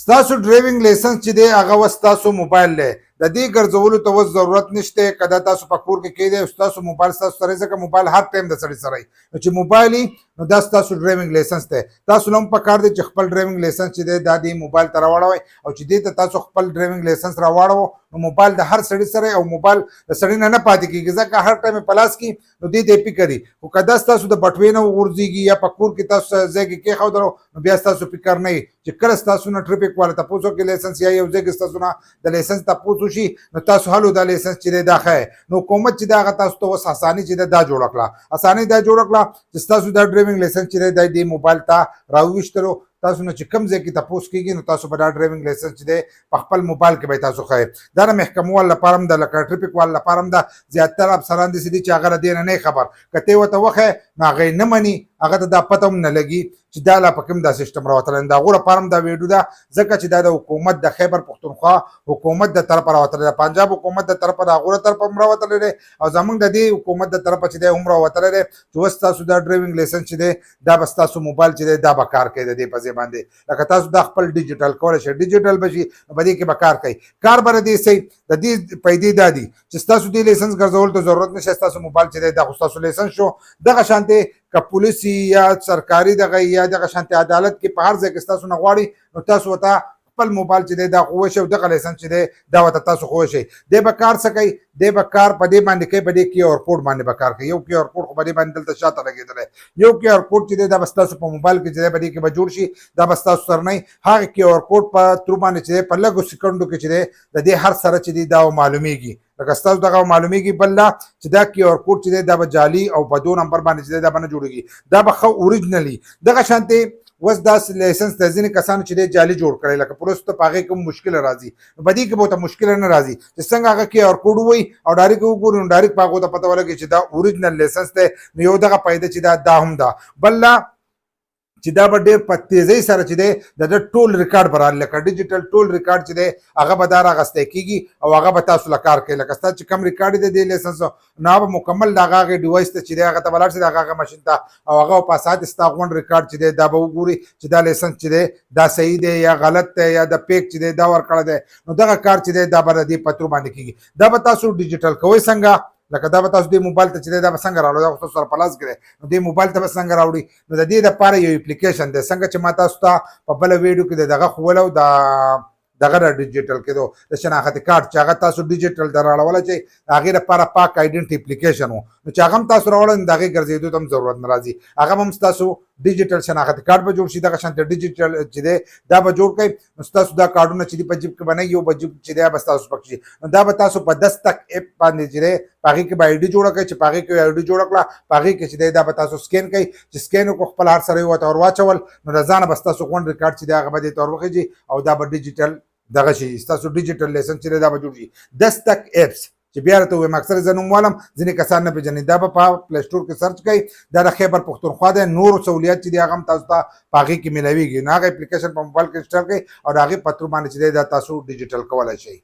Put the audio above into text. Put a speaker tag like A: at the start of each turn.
A: ستاسو ډرایوینګ لایسنس چې دی هغه اوس ستاسو موبایل دی، د دې ګرځولو ته اوس ضرورت نشته. که دا تاسو په کور کې کیدی ستاسو موبایل ستاسو سره، ځکه موبایل هر ټایم د سړي سره وي، نو چې موبایل وي نو دا ستاسو ډرایوینګ لایسنس دی. تاسو له هم پکار دی چې خپل ډرایوینګ لایسنس چې دی دا دې موبایل ته راواړوئ، او چې دې ته تاسو خپل ډرایوینګ لایسنس راواړو نو موبایل د هر سړي سره، او موبایل د سړي نه پاتې کېږي، ځکه هر ټایم په لاس کې نو دې ته فکر وي. خو که دا ستاسو د بټوې نه وغورځېږي یا په کور کې تاسو ځای کې کېښودلو نو بیا ستاسو فکر نه وي چې کله ستاسو نه ټریفک والا تپوس وکړي لایسنس، یا یو ځای کې ستاسو نه د لایسنس تپوس وشي نو تاسو هلو دا لایسنس چې دی دا ښه. نو حکومت چې دا هغه تاسو ته اوس اساني چې ده دا جوړه کړه، اساني دا جوړه کړه چې ستاسو دا ډرایوینګ لایسنس چې دی دا دې موبایل ته راوویشتلو. تاسو نه چې کوم ځای کې تپوس کېږي نو تاسو به دا ډرایوینګ لایسنس چې دی په خپل موبایل کې به تاسو ښایي. دا د محکمو والو لپاره هم ده، لکه ټریفک والو لپاره هم ده. زیاتره افسران داسې دي چې هغه له دې نه نه خبر، که ته یې ورته وښایې نو هغه یې نه مني، هغه ته دا پته هم نه لګي چې دا لا په کوم دا سیسټم راوتلی. د هغو لپاره هم دا ویډیو ده، ځکه چې دا د حکومت د خیبر پختونخوا حکومت د طرفه راوتلی ده، پنجاب حکومت د طرفه، د هغو له طرفه هم راوتلی دی، او زموږ د دې حکومت د طرفه چې دی هم راوتلی دی چې اوس ستاسو دا ډرایوینګ لایسنس چې دی دا به ستاسو موبایل چې دی دا به کار کوي د دې په ځای باندې. لکه تاسو دا خپل ډیجیټل کولی شئ، ډیجیټل به شي په دې کې به کار کوي. کار به د دې صحیح د دې پیدې دا دي چې ستاسو دې لایسنس ګرځولو ته ضرورت نشته. ستاسو موبایل چې دی دا خو ستاسو لایسنس شو. دغه شانتې که پولیس یا سرکاري دغه یا دغه شانتې عدالت کې په هر ځای کې ستاسو نه غواړي نو تاسو ورته خپل موبایل چې دی دا خو وشي، او دغه لایسنس چې دی دا ورته تاسو خو وشئ. دی به کار څه کوي؟ دی به کار په دې باندې کوي، په دې QR کوډ باندې به کار کوي. یو QR کوډ خو په دې باندې دلته شاته لګېدلی، یو QR کوډ چې دی دا به ستاسو په موبایل کې چې دی په دې کې به جوړ شي، دا به ستاسو سره نه وي. هغه QR کوډ په ترو باندې چې دی په لږو سکندو کې چې دی د دې هر سره چې دی دا معلومیږي، لکه ستاسو دغه معلومیږي. بل لا چې دا QR کوډ چې دی دا به جعلي او په 2 نمبر باندې چې دی دا به نه جوړېږي، دا به ښه اوریجنلي. دغه شانتې اوس دا لایسنس د ځینې کسانو چې دی جعلي جوړ کړی، لکه پولیسو ته په هغې کې مشکله راځي، نو په دې کې به ورته مشکله نه راځي چې څنګه هغه QR کوډ ووایي او ډایرکټ وګوري نو ډایرکټ په هغو ته پته ولګي چې دا اوریجنل لایسنس دی. نو یو دغه پیدا چې دا هم ده. بل لا چې دا به ډېر په تیزۍ سره چې دی د ټول ریکارډ به رالي، لکه ډیجیټل ټول ریکارډ چې دی هغه به دا راغستی کېږي او هغه به تاسو له کار کوي. لکه ستا چې کوم ریکارډ دی د لایسنس نو هغه به مکمل د هغه ډیوایس ته چې دی هغه ته به لاړ شي، د هغه ماشین ته، او هغه په اساس ستا غونډ ریکارډ چې دی دا به وګوري چې دا لایسنس چې دی دا صحیح دی یا غلط دی یا د پیک چې دی دا ورکړی دی. نو دغه کار چې دی دا به د دې په ترو باندې کېږي. دا به تاسو ډیجیټل کوئ څنګه؟ لکه دا به تاسو دې موبایل ته چې دی دا به څنګه راوړو، دا خو تاسو سره په لاس کې دی، نو دې موبایل ته به څنګه راوړي؟ نو د دې دپاره یو اپلیکیشن دی، څنګه چې ما تاسو ته په بله ویډیو کې د دغه ښوولو دغه د ډیجیټل کېدو د شناختي کارت چې هغه تاسو ډیجیټل د راوړلی چې د هغې لپاره پاک آیډنټي اپلیکیشن و، نو چې هغه هم تاسو راوړی نو د هغې ګرځېدو ته هم ضرورت نه راځي. هغه هم ستاسو ډیجیټل شناختي کارت به جوړ شي. دغه شانتې ډیجیټل چې دی دا به جوړ کړئ نو ستاسو دا کارډونه چې دي په جیب کې به نه یو به جیب چې دی به ستاسو پکې شي. نو دا به تاسو په تصدیق ایپ باندې چې دی په هغې کې به آی ډي جوړه کړئ، چې په هغې کې آی ډي جوړه کړه، په هغې کې چې دی دا به تاسو سکین کړئ. چې سکین وکړو خپل هر سره یې ورته ور واچول نو د ځانه به ستاسو غونډ ریکارډ چې دی هغه به دې ته ور وخېږي او دا به ډیجیټل دغه شي ستاسو ډیجیټل لایسنس چې دی دا به جوړ شي. تصدیق ایپس چې بیا راته ووایم اکثر زه نوم والم ځینې کسان نه پېژني، دا به په پلی سټور کې سرچ کوئ. دا د خیبر پختونخوا دی. نور سہولیت چې دی هغه هم تاسو ته په هغې کې میلاویږي. نو هغه اپلیکیشن په موبایل کې انسټال کړئ او د هغې په ترو باندې چې دی دا تاسو ډیجیټل کولی شئ.